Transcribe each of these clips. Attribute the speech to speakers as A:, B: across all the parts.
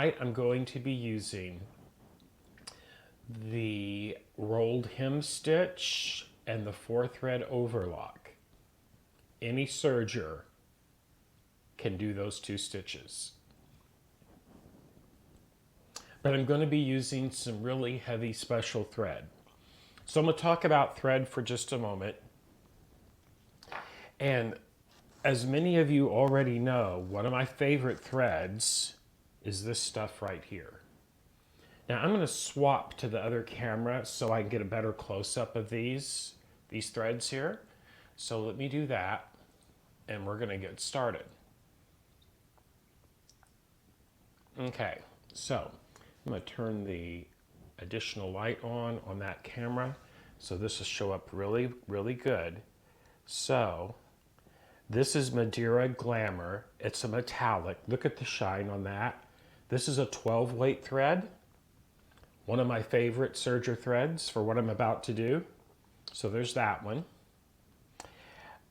A: tonight I'm going to be using the rolled hem stitch and the 4-thread overlock. Any serger can do those 2 stitches. But I'm going to be using some really heavy special thread. So I'm going to talk about thread for just a moment. And as many of you already know, one of my favorite threads is this stuff right here. Now I'm going to swap to the other camera so I can get a better close-up of these threads here. So let me do that and we're going to get started. Okay, so I'm going to turn the additional light on that camera so this will show up really, really good. So this is Madeira Glamour. It's a metallic. Look at the shine on that. This is a 12 weight thread. One of my favorite serger threads for what I'm about to do. So there's that one.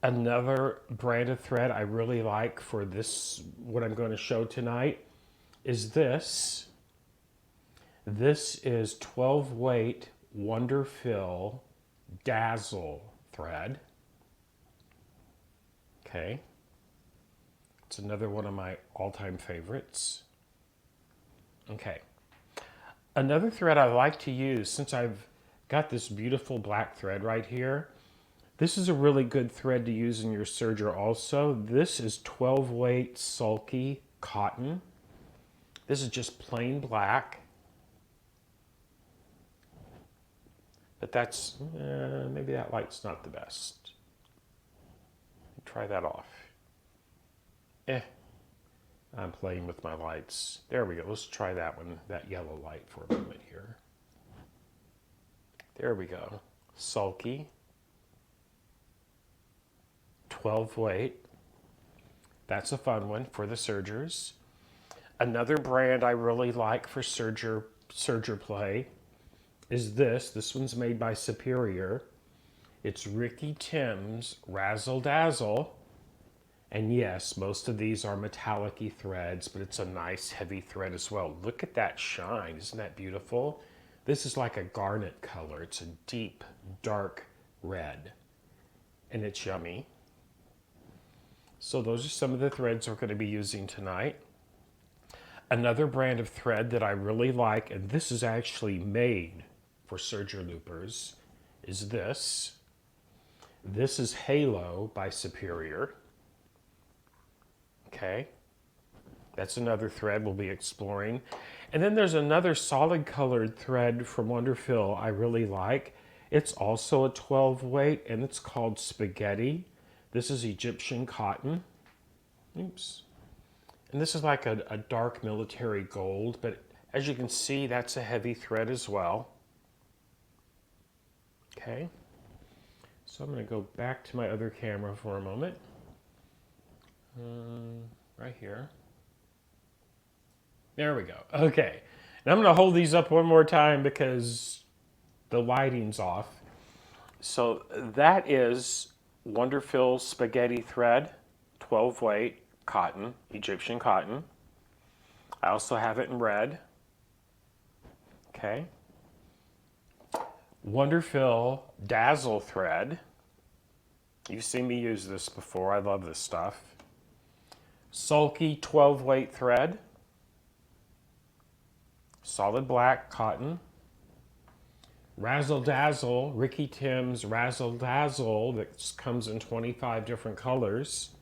A: Another brand of thread I really like for this, what I'm going to show tonight, is this. This is 12 weight Wonderfill Dazzle thread. Okay. It's another one of my all-time favorites. Okay. Another thread I like to use, since I've got this beautiful black thread right here, this is a really good thread to use in your serger also. This is 12 weight sulky cotton. This is just plain black. But that's, maybe that light's not the best. Try that off. I'm playing with my lights. There we go. Let's try that one, that yellow light for a moment here. There we go. Sulky. 12 weight. That's a fun one for the sergers. Another brand I really like for serger play is this. This one's made by Superior. It's Ricky Tim's Razzle Dazzle. And yes, most of these are metallic-y threads, but it's a nice heavy thread as well. Look at that shine. Isn't that beautiful? This is like a garnet color. It's a deep, dark red. And it's yummy. So those are some of the threads we're going to be using tonight. Another brand of thread that I really like, and this is actually made for serger loopers, is this. This is Halo by Superior. Okay, that's another thread we'll be exploring. And then there's another solid colored thread from Wonderfill I really like. It's also a 12 weight and it's called Spaghetti. This is Egyptian cotton. Oops. And this is like a dark military gold, but as you can see, that's a heavy thread as well. Okay, so I'm going to go back to my other camera for a moment. Right here. There we go. Okay. And I'm going to hold these up one more time because the lighting's off. So that is Wonderfill Spaghetti thread, 12 weight cotton, Egyptian cotton. I also have it in red. Okay. Wonderfill Dazzle thread. You've seen me use this before. I love this stuff. Sulky 12 weight thread, solid black cotton, Razzle Dazzle, Ricky Tim's Razzle Dazzle that comes in 25 different colors.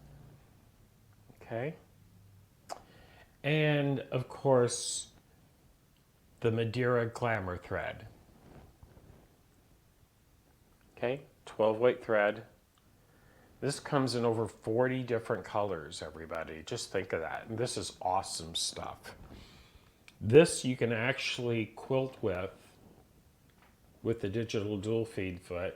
A: Okay. And of course, the Madeira Glamour thread. Okay, 12 weight thread. This comes in over 40 different colors, everybody. Just think of that. And this is awesome stuff. This you can actually quilt with the digital dual feed foot.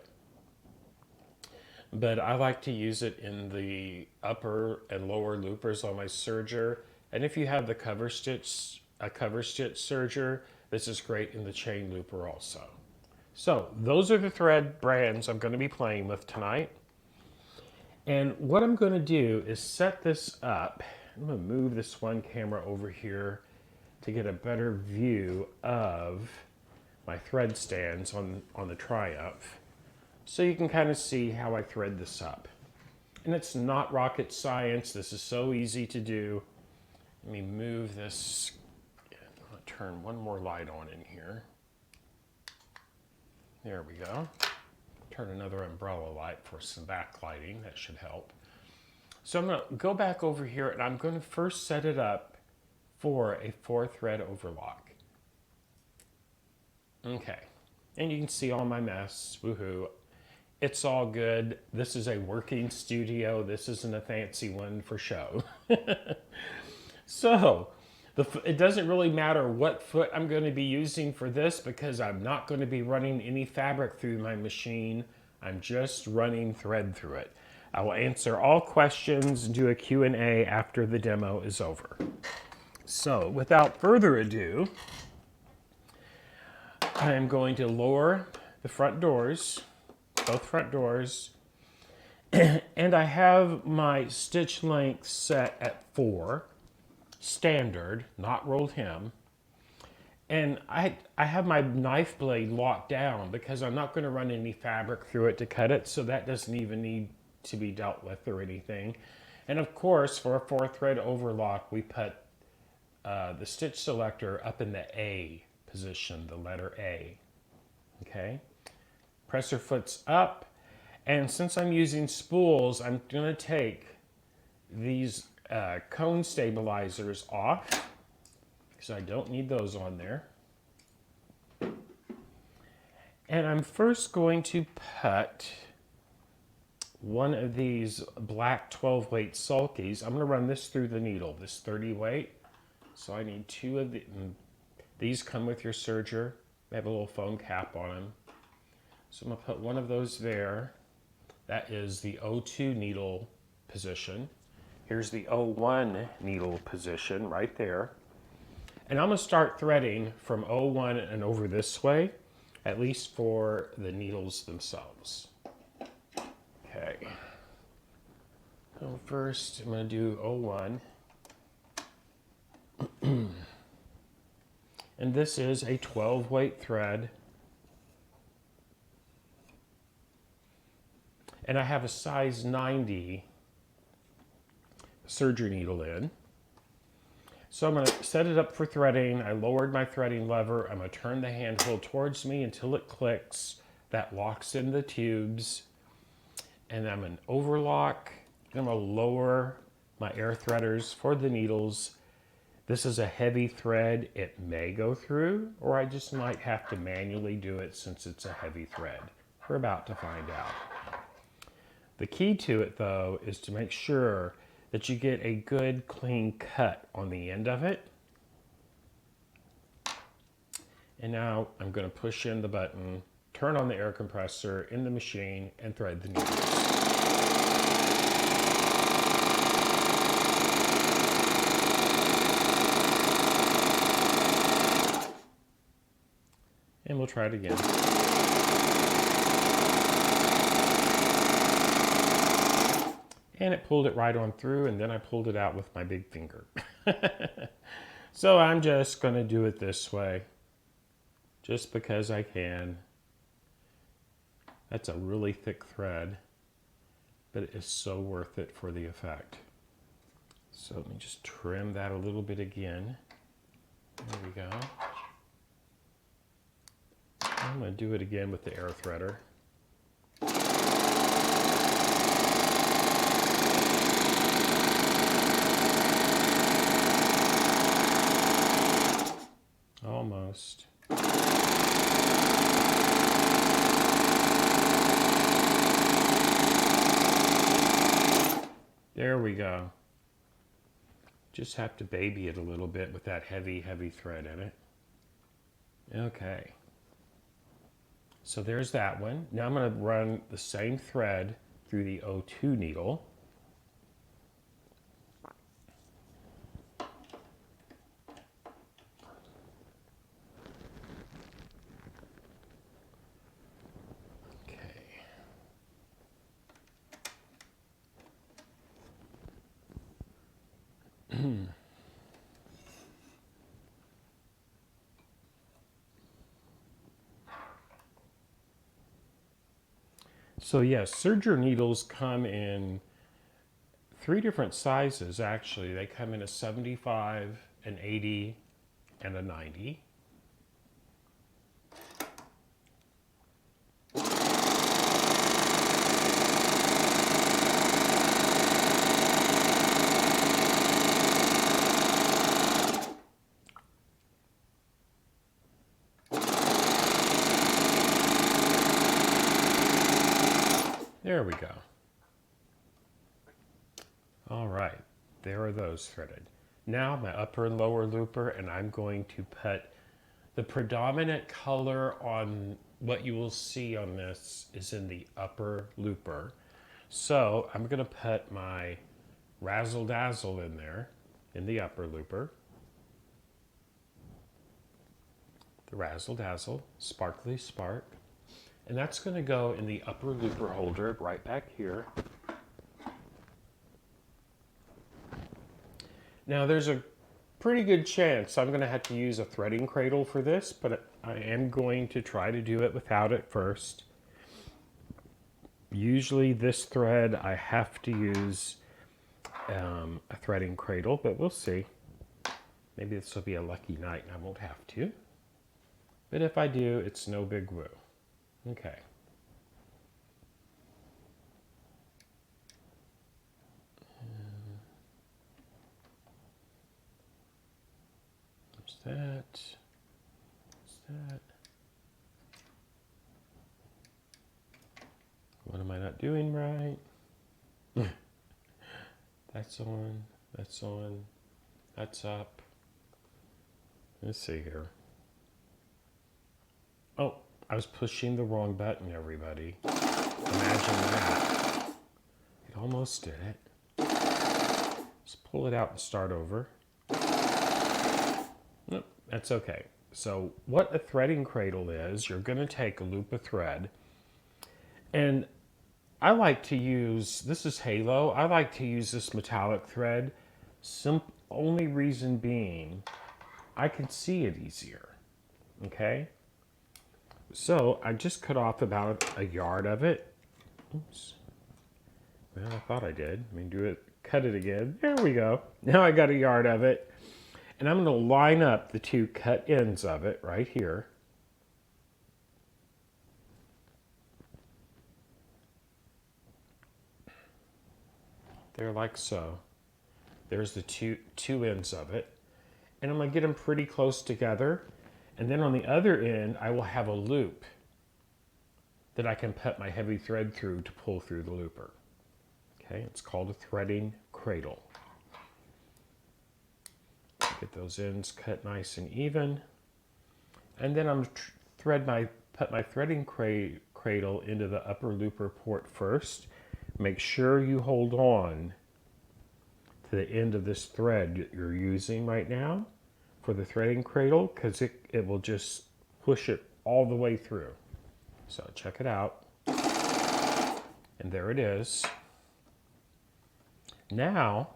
A: But I like to use it in the upper and lower loopers on my serger. And if you have the cover stitch serger, this is great in the chain looper also. So those are the thread brands I'm going to be playing with tonight. And what I'm going to do is set this up. I'm going to move this one camera over here to get a better view of my thread stands on the Triumph, so you can kind of see how I thread this up. And it's not rocket science. This is so easy to do. Let me move this. I'm going to turn one more light on in here. There we go. Turn another umbrella light for some backlighting. That should help. So I'm going to go back over here, and I'm going to first set it up for a 4-thread overlock. Okay, and you can see all my mess, woohoo. It's all good. This is a working studio. This isn't a fancy one for show. So, it doesn't really matter what foot I'm going to be using for this because I'm not going to be running any fabric through my machine. I'm just running thread through it. I will answer all questions and do a Q&A after the demo is over. So, without further ado, I am going to lower the front doors, both front doors, and I have my stitch length set at 4, standard, not rolled hem. And I have my knife blade locked down because I'm not going to run any fabric through it to cut it, so that doesn't even need to be dealt with or anything. And of course, for a 4-thread overlock, we put the stitch selector up in the A position, the letter A. Okay, presser foot's up, and since I'm using spools, I'm going to take these cone stabilizers off because I don't need those on there. And I'm first going to put one of these black 12 weight sulkies. I'm going to run this through the needle, this 30 weight. So I need 2 of these come with your serger. They have a little foam cap on them. So I'm going to put one of those there. That is the O2 needle position. Here's the O1 needle position right there. And I'm going to start threading from O1 and over this way, at least for the needles themselves. Okay. So first I'm going to do O1. And this is a 12 weight thread. And I have a size 90 serger needle in. So I'm going to set it up for threading. I lowered my threading lever. I'm going to turn the handle towards me until it clicks. That locks in the tubes. And I'm going to overlock. I'm going to lower my air threaders for the needles. This is a heavy thread. It may go through, or I just might have to manually do it since it's a heavy thread. We're about to find out. The key to it, though, is to make sure that you get a good, clean cut on the end of it. And now I'm going to push in the button, turn on the air compressor in the machine, and thread the needles. And we'll try it again. And it pulled it right on through, and then I pulled it out with my big finger. So I'm just going to do it this way, just because I can. That's a really thick thread, but it is so worth it for the effect. So let me just trim that a little bit again. There we go. I'm going to do it again with the air threader. Almost. There we go. Just have to baby it a little bit with that heavy, heavy thread in it. Okay. So there's that one. Now I'm going to run the same thread through the O2 needle. So yes, serger needles come in 3 different sizes actually. They come in a 75, an 80, and a 90. There we go. All right, there are those threaded. Now my upper and lower looper, and I'm going to put the predominant color on what you will see on this is in the upper looper. So I'm going to put my razzle dazzle in there in the upper looper. The razzle dazzle, sparkly spark. And that's going to go in the upper looper holder right back here. Now there's a pretty good chance I'm going to have to use a threading cradle for this, but I am going to try to do it without it first. Usually this thread I have to use a threading cradle, but we'll see. Maybe this will be a lucky night and I won't have to. But if I do, it's no big woo. Okay. There's that. There's that. What am I not doing right? That's on. That's on. That's up. Let's see here. Oh, I was pushing the wrong button, everybody. Imagine that. It almost did it. Let's pull it out and start over. Nope, that's okay. So what a threading cradle is, you're going to take a loop of thread, and I like to use, this is Halo, I like to use this metallic thread. Only reason being, I can see it easier, okay? So I just cut off about a yard of it. Oops. Well, I thought I did. Let me do it, cut it again. There we go. Now I got a yard of it. And I'm going to line up the 2 cut ends of it right here. There, like so. There's the two ends of it. And I'm going to get them pretty close together. And then on the other end, I will have a loop that I can put my heavy thread through to pull through the looper. Okay, it's called a threading cradle. Get those ends cut nice and even. And then I'm put my threading cradle into the upper looper port first. Make sure you hold on to the end of this thread that you're using right now for the threading cradle, because it will just push it all the way through. So check it out. And there it is. Now,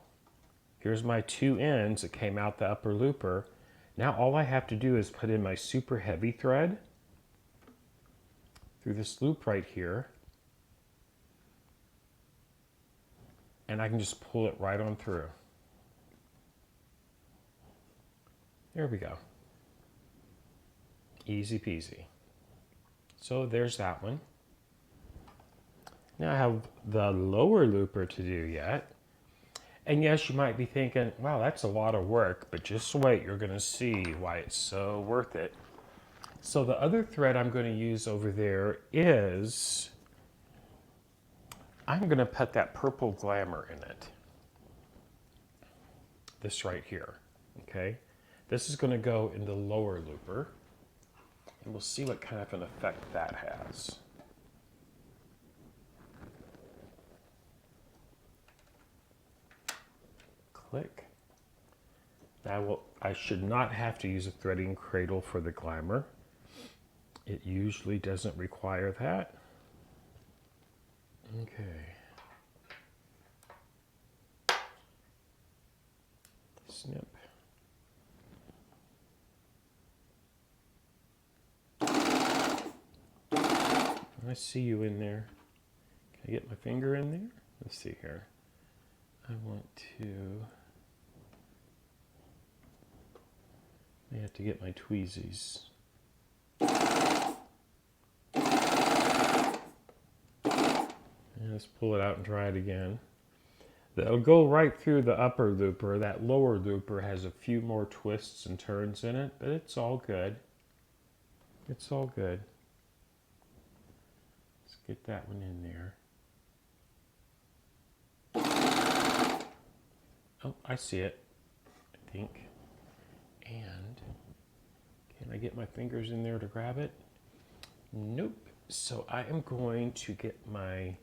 A: here's my 2 ends that came out the upper looper. Now all I have to do is put in my super heavy thread through this loop right here. And I can just pull it right on through. There we go. Easy peasy. So there's that one. Now I have the lower looper to do yet. And yes, you might be thinking, wow, that's a lot of work, but just wait, you're going to see why it's so worth it. So the other thread I'm going to use over there is, I'm going to put that purple glamour in it. This right here, okay? This is going to go in the lower looper, and we'll see what kind of an effect that has. Click. Now I should not have to use a threading cradle for the glamour. It usually doesn't require that. Okay. Snip. I see you in there. I get my finger in there? Let's see here. I want to... I have to get my tweezies. And let's pull it out and try it again. That'll go right through the upper looper. That lower looper has a few more twists and turns in it, but it's all good. It's all good. Let's get that one in there. Oh, I see it, I think. And can I get my fingers in there to grab it? Nope. So I am going to get my,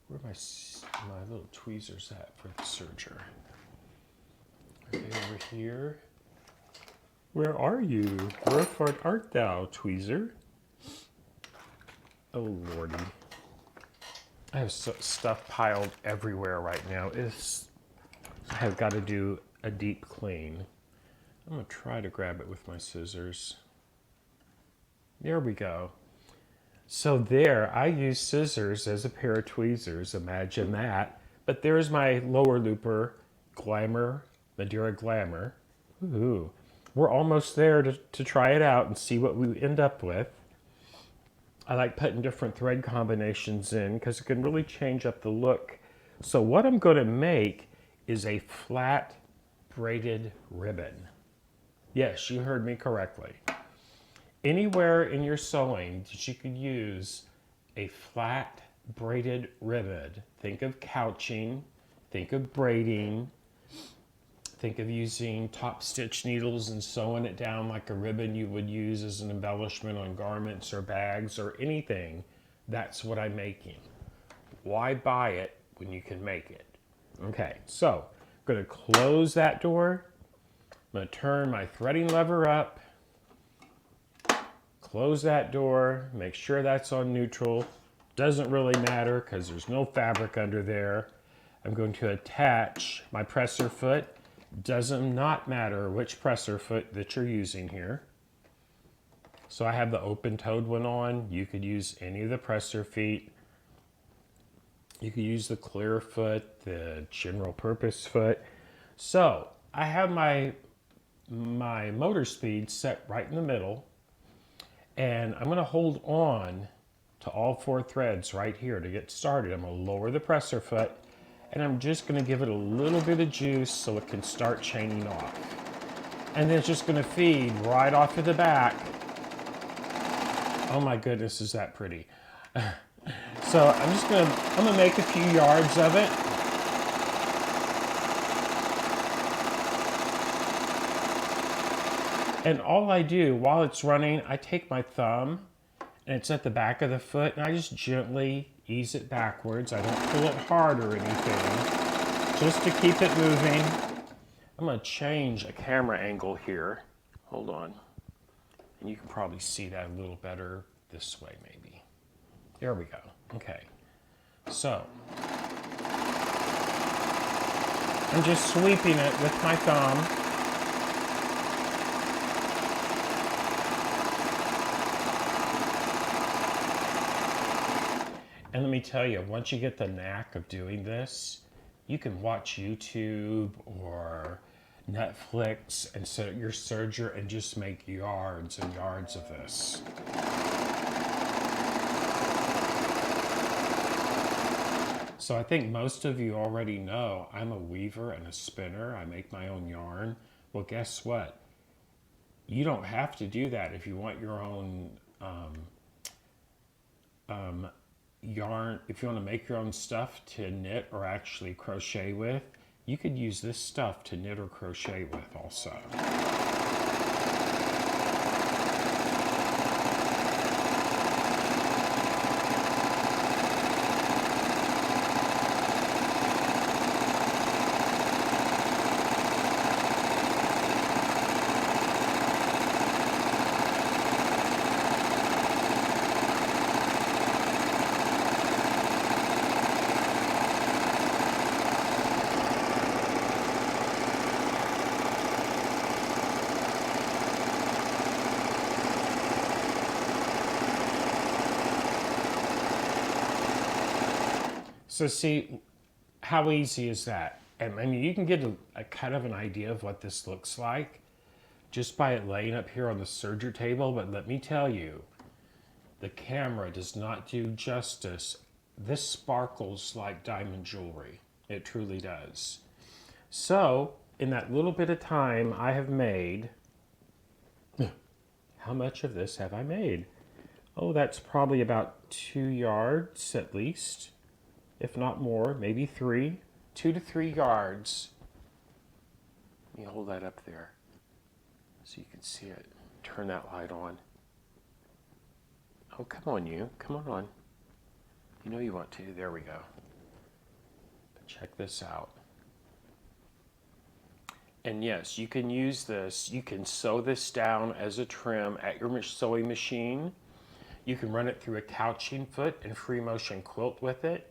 A: where are my little tweezers at for the serger? Are they over here? Where are you? Where art thou, tweezer? Oh, lordy. I have stuff piled everywhere right now. I have got to do a deep clean. I'm going to try to grab it with my scissors. There we go. So there, I use scissors as a pair of tweezers. Imagine that. But there's my lower looper, Glamour, Madeira Glamour. Ooh. We're almost there to try it out and see what we end up with. I like putting different thread combinations in because it can really change up the look. So what I'm going to make is a flat braided ribbon. Yes, you heard me correctly. Anywhere in your sewing that you could use a flat braided ribbon. Think of couching, think of braiding, think of using top stitch needles and sewing it down like a ribbon you would use as an embellishment on garments or bags or anything. That's what I'm making. Why buy it when you can make it? Okay, so I'm going to close that door. I'm going to turn my threading lever up. Close that door. Make sure that's on neutral. Doesn't really matter because there's no fabric under there. I'm going to attach my presser foot. Does not matter which presser foot that you're using here. So I have the open-toed one on. You could use any of the presser feet. You could use the clear foot, the general purpose foot. So I have my motor speed set right in the middle, and I'm going to hold on to all 4 threads right here to get started. I'm going to lower the presser foot, and I'm just going to give it a little bit of juice so it can start chaining off. And then it's just going to feed right off of the back. Oh my goodness, is that pretty. So I'm gonna make a few yards of it. And all I do while it's running, I take my thumb and it's at the back of the foot and I just gently ease it backwards. I don't pull it hard or anything, just to keep it moving. I'm gonna change a camera angle here. Hold on. And you can probably see that a little better this way maybe. There we go. Okay. So I'm just sweeping it with my thumb. And let me tell you, once you get the knack of doing this, you can watch YouTube or Netflix and set up your serger and just make yards and yards of this. So I think most of you already know I'm a weaver and a spinner. I make my own yarn. Well, guess what? You don't have to do that if you want your own yarn. If you want to make your own stuff to knit or actually crochet with, you could use this stuff to knit or crochet with also. So see, how easy is that? And I mean, you can get a kind of an idea of what this looks like just by it laying up here on the serger table, but let me tell you, the camera does not do justice. This sparkles like diamond jewelry. It truly does. So, in that little bit of time I have made, how much of this have I made? Oh, that's probably about 2 yards at least, if not more, maybe 3. 2 to 3 yards. Let me hold that up there so you can see it. Turn that light on. Oh, come on, you. Come on. You know you want to. There we go. But check this out. And yes, you can use this. You can sew this down as a trim at your sewing machine. You can run it through a couching foot and free motion quilt with it.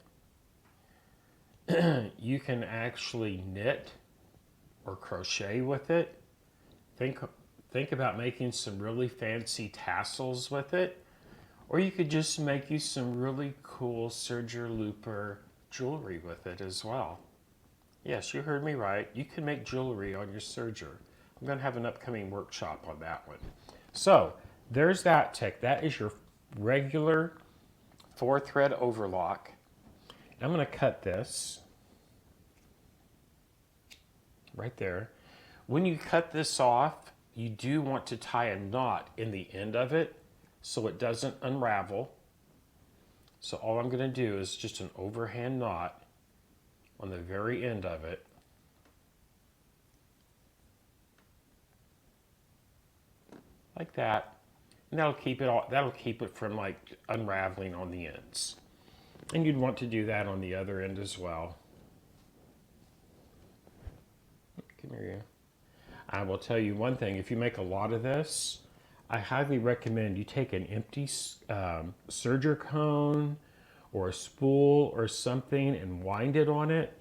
A: You can actually knit or crochet with it. Think about making some really fancy tassels with it. Or you could just make you some really cool serger looper jewelry with it as well. Yes, you heard me right. You can make jewelry on your serger. I'm going to have an upcoming workshop on that one. So there's that tech. That is your regular 4-thread overlock. I'm going to cut this right there. When you cut this off, you do want to tie a knot in the end of it so it doesn't unravel. So all I'm going to do is just an overhand knot on the very end of it. Like that. And that'll keep it from like unraveling on the ends. And you'd want to do that on the other end as well. Come here. I will tell you one thing, if you make a lot of this, I highly recommend you take an empty serger cone or a spool or something and wind it on it,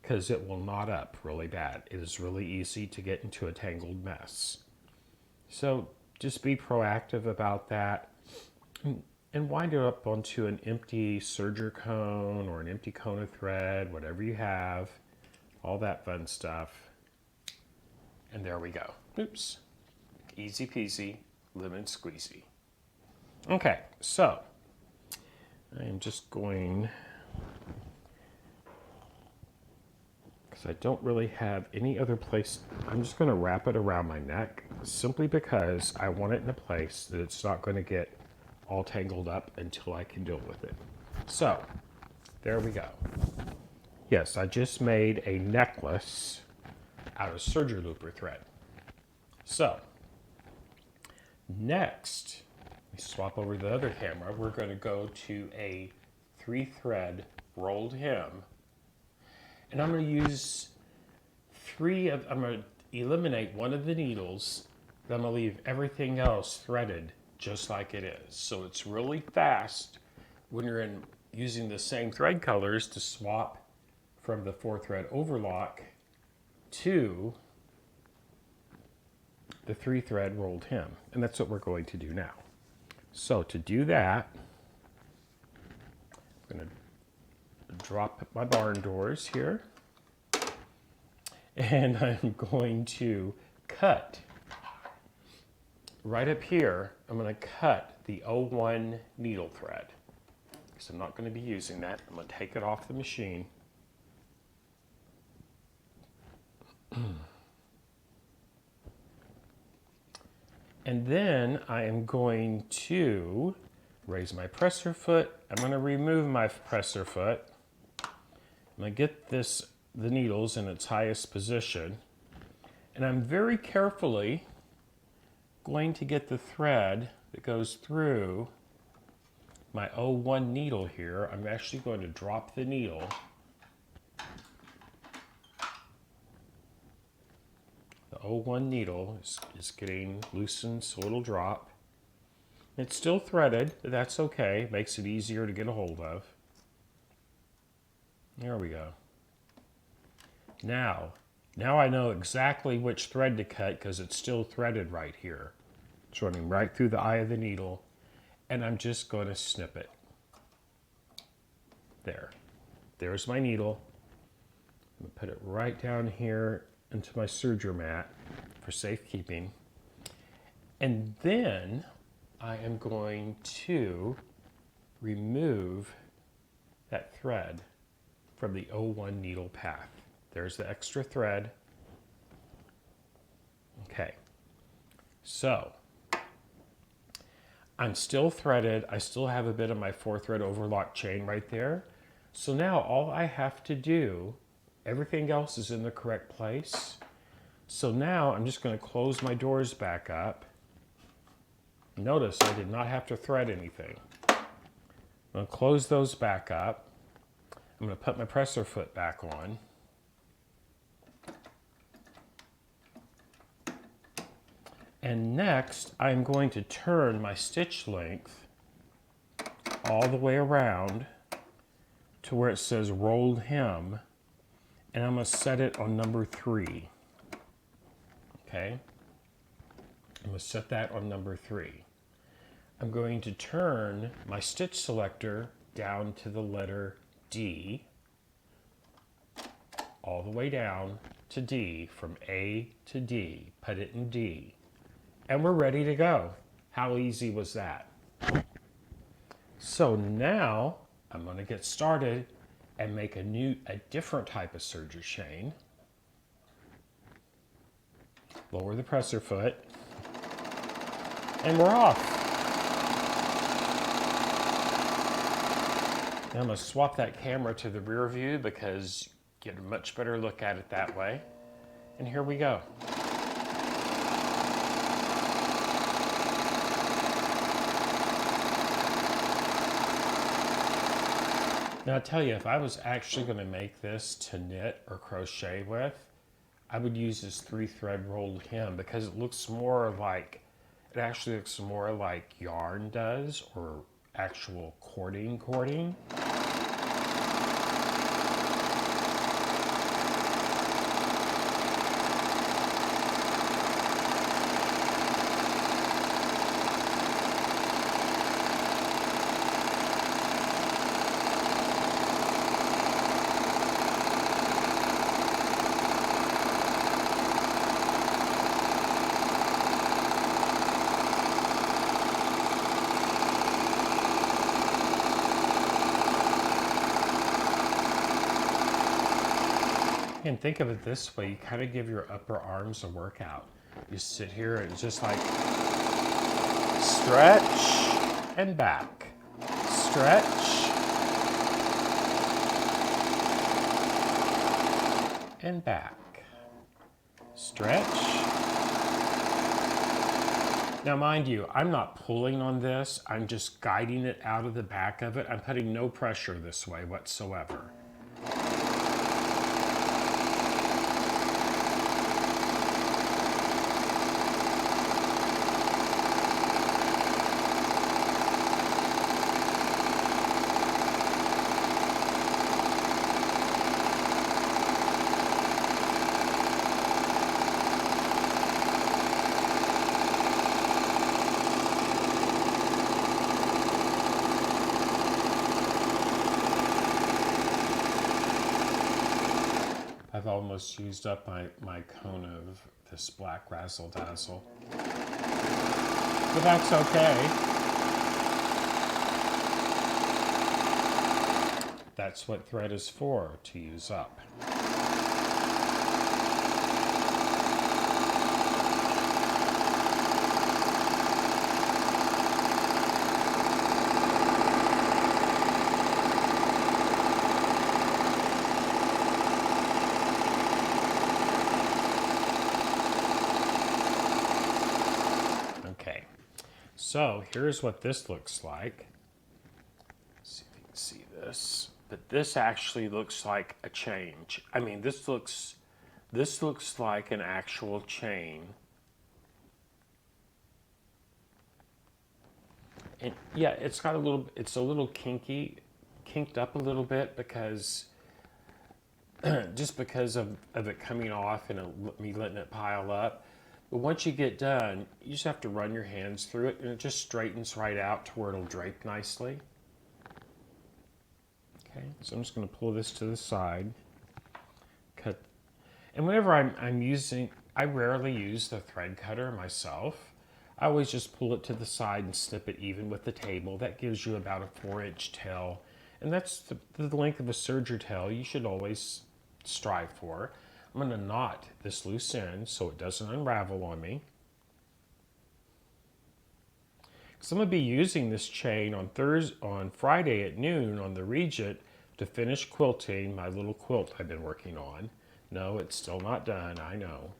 A: because it will knot up really bad. It is really easy to get into a tangled mess. So just be proactive about that and wind it up onto an empty serger cone or an empty cone of thread, whatever you have, all that fun stuff. And there we go. Oops. Easy peasy, lemon squeezy. Okay, so I am just going, because I don't really have any other place, I'm just going to wrap it around my neck simply because I want it in a place that it's not going to get all tangled up until I can deal with it. So there we go. Yes, I just made a necklace out of serger looper thread. So next, let me swap over to the other camera. We're going to go to a 3-thread rolled hem, and I'm going to use I'm going to eliminate one of the needles, then I'm going to leave everything else threaded just like it is. So it's really fast when you're using the same thread colors to swap from the 4-thread overlock to the 3-thread rolled hem. And that's what we're going to do now. So to do that, I'm going to drop my barn doors here. And I'm going to cut right up here. I'm going to cut the 01 needle thread, because I'm not going to be using that. I'm going to take it off the machine. And then I am going to raise my presser foot. I'm going to remove my presser foot. I'm going to get the needles in its highest position. And I'm very carefully going to get the thread that goes through my 01 needle here. I'm actually going to drop the needle. The 01 needle is getting loosened, so it'll drop. It's still threaded, but that's okay. It makes it easier to get a hold of. There we go. Now I know exactly which thread to cut because it's still threaded right here. It's running right through the eye of the needle, and I'm just going to snip it. There. There's my needle. I'm going to put it right down here into my serger mat for safekeeping. And then I am going to remove that thread from the 01 needle path. There's the extra thread. Okay, so I'm still threaded. I still have a bit of my 4-thread overlock chain right there. So now all I have to do, everything else is in the correct place. So now I'm just going to close my doors back up. Notice I did not have to thread anything. I'm going to close those back up. I'm going to put my presser foot back on. And next, I'm going to turn my stitch length all the way around to where it says rolled hem, and I'm going to set it on number 3. Okay? I'm going to set that on number 3. I'm going to turn my stitch selector down to the letter D, all the way down to D, from A to D. Put it in D. And we're ready to go. How easy was that? So now I'm going to get started and make a different type of serger chain. Lower the presser foot, and we're off. Now I'm going to swap that camera to the rear view because you get a much better look at it that way. And here we go. Now I tell you, if I was actually going to make this to knit or crochet with, I would use this 3-thread rolled hem because it looks more like, it actually looks more like yarn does, or actual cording. And think of it this way, you kind of give your upper arms a workout. You sit here and just like stretch and back, stretch and back, stretch. Now mind you, I'm not pulling on this, I'm just guiding it out of the back of it. I'm putting no pressure this way whatsoever. I've almost used up my cone of this black razzle dazzle, but that's okay. That's what thread is for, to use up. So here's what this looks like. Let's see if you can see this. But this actually looks like a change. I mean, this looks like an actual chain. And yeah, it's a little kinked up a little bit because just because of it coming off and me letting it pile up. But once you get done, you just have to run your hands through it and it just straightens right out to where it'll drape nicely. Okay, so I'm just going to pull this to the side, cut, and whenever I'm using, I rarely use the thread cutter myself. I always just pull it to the side and snip it even with the table. That gives you about a 4-inch tail, and that's the length of a serger tail you should always strive for. I'm going to knot this loose end so it doesn't unravel on me. So I'm going to be using this chain on Friday at noon on the Regent to finish quilting my little quilt I've been working on. No, it's still not done, I know.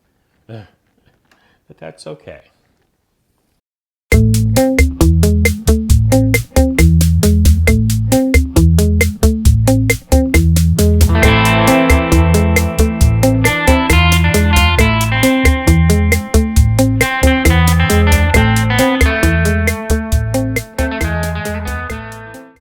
A: But that's okay.